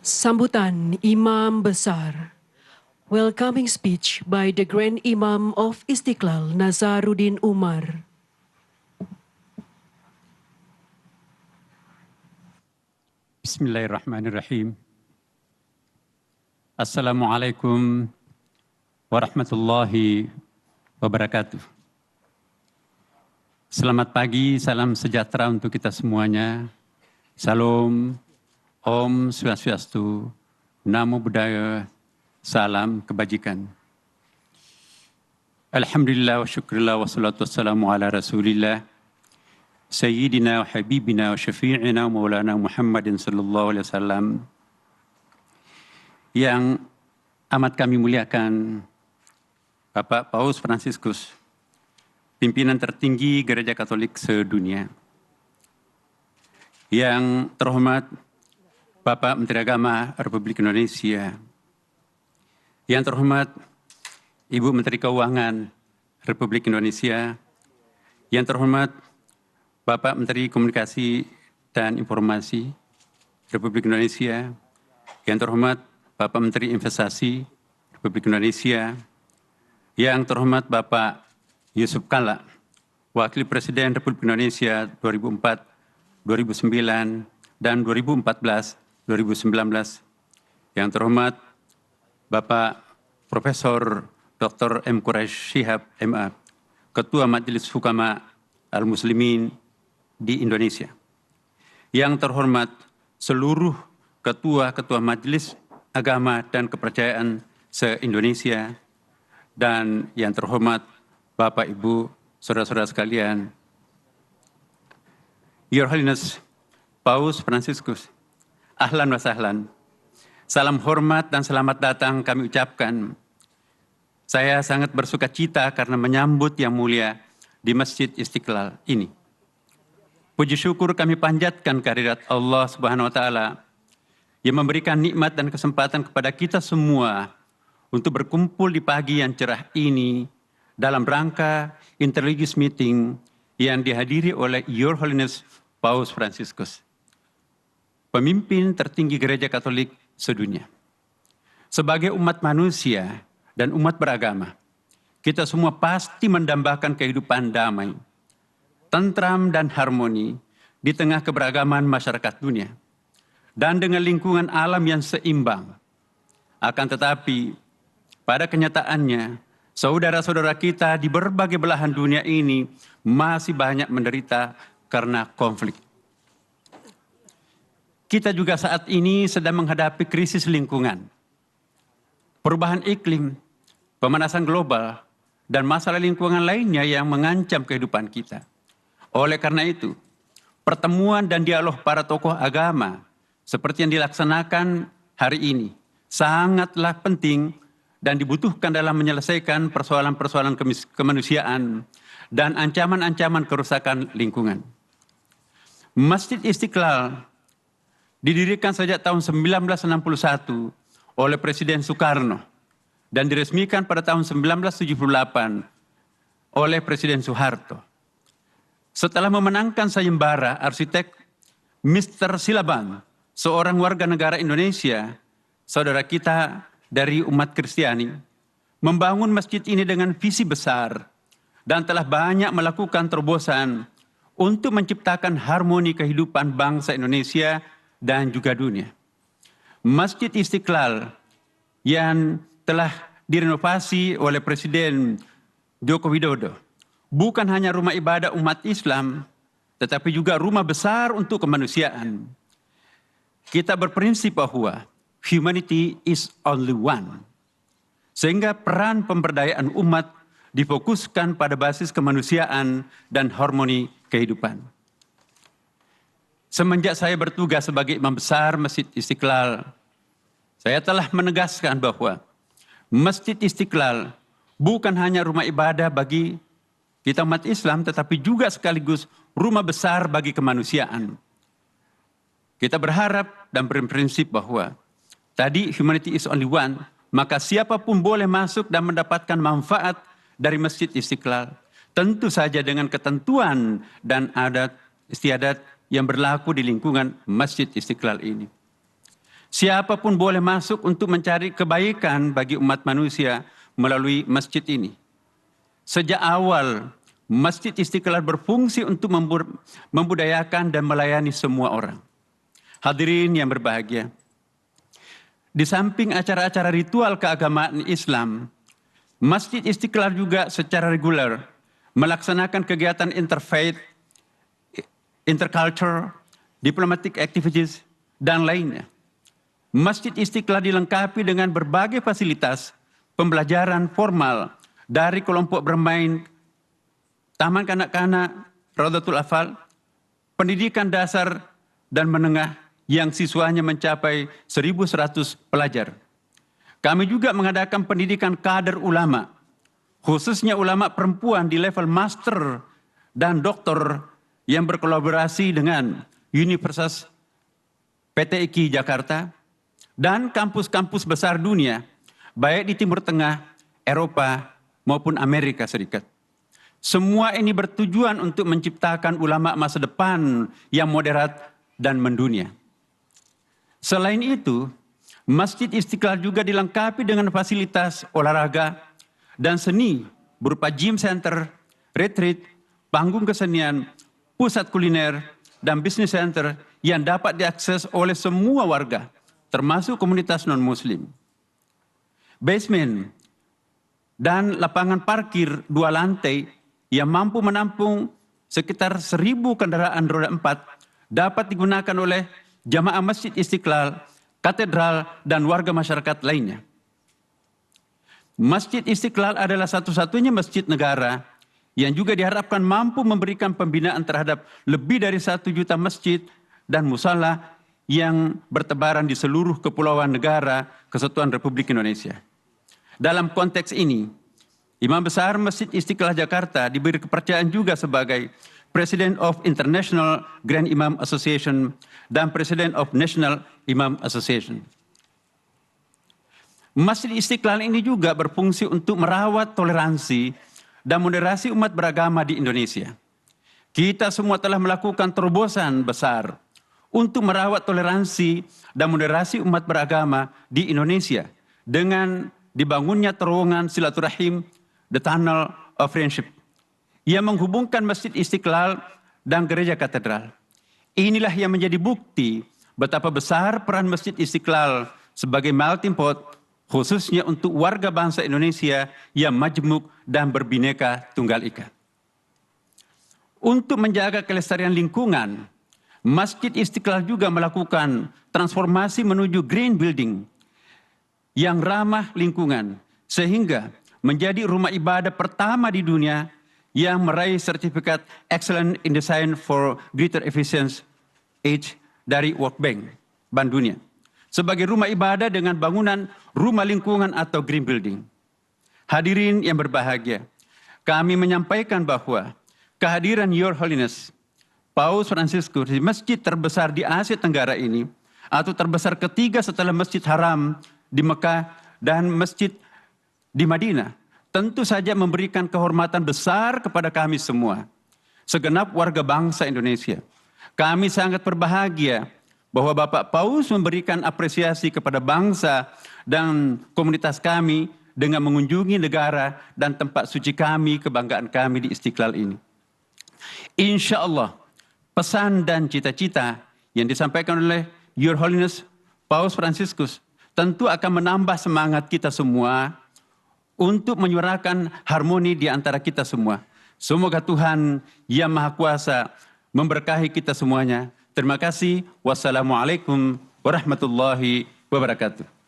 Sambutan Imam Besar. Welcoming speech by the Grand Imam of Istiqlal, Nazaruddin Umar. Bismillahirrahmanirrahim. Assalamualaikum warahmatullahi wabarakatuh. Selamat pagi, salam sejahtera untuk kita semuanya. Salam, Om Swastiastu, Namo Buddhaya, salam kebajikan. Alhamdulillah wa syukurillah wa salatu wassalamu ala rasulillah. Sayyidina wa habibina wa syafi'ina wa maulana Muhammadin sallallahu alaihi wasallam. Yang amat kami muliakan Bapak Paus Fransiskus, pimpinan tertinggi Gereja Katolik sedunia. Yang terhormat Bapak Menteri Agama Republik Indonesia. Yang terhormat Ibu Menteri Keuangan Republik Indonesia. Yang terhormat Bapak Menteri Komunikasi dan Informasi Republik Indonesia. Yang terhormat Bapak Menteri Investasi Republik Indonesia. Yang terhormat Bapak Yusuf Kalla, Wakil Presiden Republik Indonesia 2004, 2009, dan 2014, 2019. Yang terhormat Bapak Profesor Dr. M. Quraish Shihab, MA, Ketua Majelis Hukama Al-Muslimin di Indonesia. Yang terhormat seluruh ketua-ketua Majelis Agama dan Kepercayaan se-Indonesia, dan yang terhormat Bapak, Ibu, saudara-saudara sekalian, Your Holiness Paus Fransiskus, ahlan wa sahlan. Salam hormat dan selamat datang kami ucapkan. Saya sangat bersuka cita karena menyambut yang mulia di Masjid Istiqlal ini. Puji syukur kami panjatkan kehadirat Allah Subhanahu wa taala yang memberikan nikmat dan kesempatan kepada kita semua untuk berkumpul di pagi yang cerah ini dalam rangka interreligious meeting yang dihadiri oleh Your Holiness Paus Fransiskus, pemimpin tertinggi Gereja Katolik sedunia. Sebagai umat manusia dan umat beragama, kita semua pasti mendambakan kehidupan damai, tentram dan harmoni di tengah keberagaman masyarakat dunia dan dengan lingkungan alam yang seimbang. Akan tetapi, pada kenyataannya, saudara-saudara kita di berbagai belahan dunia ini masih banyak menderita karena konflik. Kita juga saat ini sedang menghadapi krisis lingkungan, perubahan iklim, pemanasan global, dan masalah lingkungan lainnya yang mengancam kehidupan kita. Oleh karena itu, pertemuan dan dialog para tokoh agama seperti yang dilaksanakan hari ini sangatlah penting dan dibutuhkan dalam menyelesaikan persoalan-persoalan kemanusiaan dan ancaman-ancaman kerusakan lingkungan. Masjid Istiqlal didirikan sejak tahun 1961 oleh Presiden Soekarno dan diresmikan pada tahun 1978 oleh Presiden Soeharto. Setelah memenangkan sayembara arsitek Mr. Silaban, seorang warga negara Indonesia, saudara kita dari umat Kristiani, membangun masjid ini dengan visi besar dan telah banyak melakukan terobosan untuk menciptakan harmoni kehidupan bangsa Indonesia dan juga dunia. Masjid Istiqlal yang telah direnovasi oleh Presiden Joko Widodo bukan hanya rumah ibadah umat Islam, tetapi juga rumah besar untuk kemanusiaan. Kita berprinsip bahwa humanity is only one. Sehingga peran pemberdayaan umat difokuskan pada basis kemanusiaan dan harmoni kehidupan. Semenjak saya bertugas sebagai imam besar Masjid Istiqlal, saya telah menegaskan bahwa Masjid Istiqlal bukan hanya rumah ibadah bagi kita umat Islam, tetapi juga sekaligus rumah besar bagi kemanusiaan. Kita berharap dan berprinsip bahwa tadi humanity is only one, maka siapapun boleh masuk dan mendapatkan manfaat dari Masjid Istiqlal. Tentu saja dengan ketentuan dan adat istiadat yang berlaku di lingkungan Masjid Istiqlal ini. Siapapun boleh masuk untuk mencari kebaikan bagi umat manusia melalui masjid ini. Sejak awal, Masjid Istiqlal berfungsi untuk membudayakan dan melayani semua orang. Hadirin yang berbahagia, di samping acara-acara ritual keagamaan Islam, Masjid Istiqlal juga secara reguler melaksanakan kegiatan interfaith, interculture, diplomatic activities, dan lainnya. Masjid Istiqlal dilengkapi dengan berbagai fasilitas pembelajaran formal dari kelompok bermain, taman kanak-kanak, Raudatul Atfal, pendidikan dasar dan menengah yang siswanya mencapai 1.100 pelajar. Kami juga mengadakan pendidikan kader ulama, khususnya ulama perempuan di level master dan doktor yang berkolaborasi dengan Universitas PTIQ Jakarta dan kampus-kampus besar dunia, baik di Timur Tengah, Eropa, maupun Amerika Serikat. Semua ini bertujuan untuk menciptakan ulama masa depan yang moderat dan mendunia. Selain itu, Masjid Istiqlal juga dilengkapi dengan fasilitas olahraga dan seni berupa gym center, retreat, panggung kesenian, pusat kuliner, dan bisnis center yang dapat diakses oleh semua warga, termasuk komunitas non-muslim. Basement dan lapangan parkir 2 lantai yang mampu menampung sekitar 1.000 kendaraan roda 4 dapat digunakan oleh jamaah Masjid Istiqlal, katedral, dan warga masyarakat lainnya. Masjid Istiqlal adalah satu-satunya masjid negara yang juga diharapkan mampu memberikan pembinaan terhadap lebih dari 1 juta masjid dan musala yang bertebaran di seluruh kepulauan negara Kesatuan Republik Indonesia. Dalam konteks ini, Imam Besar Masjid Istiqlal Jakarta diberi kepercayaan juga sebagai President of International Grand Imam Association dan President of National Imam Association. Masjid Istiqlal ini juga berfungsi untuk merawat toleransi dan moderasi umat beragama di Indonesia. Kita semua telah melakukan terobosan besar untuk merawat toleransi dan moderasi umat beragama di Indonesia dengan dibangunnya terowongan silaturahim, the Tunnel of Friendship, yang menghubungkan Masjid Istiqlal dan Gereja Katedral. Inilah yang menjadi bukti betapa besar peran Masjid Istiqlal sebagai melting pot, khususnya untuk warga bangsa Indonesia yang majmuk dan berbineka tunggal ika. Untuk menjaga kelestarian lingkungan, Masjid Istiqlal juga melakukan transformasi menuju green building yang ramah lingkungan, sehingga menjadi rumah ibadah pertama di dunia yang meraih sertifikat Excellent in Design for Greater Efficiency H dari World Bank, Bank Dunia, sebagai rumah ibadah dengan bangunan rumah lingkungan atau green building. Hadirin yang berbahagia, kami menyampaikan bahwa kehadiran Your Holiness Paus Fransiskus di masjid terbesar di Asia Tenggara ini, atau terbesar ketiga setelah Masjid Haram di Mekah dan masjid di Madinah, tentu saja memberikan kehormatan besar kepada kami semua, segenap warga bangsa Indonesia. Kami sangat berbahagia bahwa Bapak Paus memberikan apresiasi kepada bangsa dan komunitas kami dengan mengunjungi negara dan tempat suci kami, kebanggaan kami di Istiqlal ini. Insya Allah, pesan dan cita-cita yang disampaikan oleh Your Holiness Paus Fransiskus tentu akan menambah semangat kita semua untuk menyuarakan harmoni di antara kita semua. Semoga Tuhan yang Maha Kuasa memberkahi kita semuanya. Terima kasih. Wassalamualaikum warahmatullahi wabarakatuh.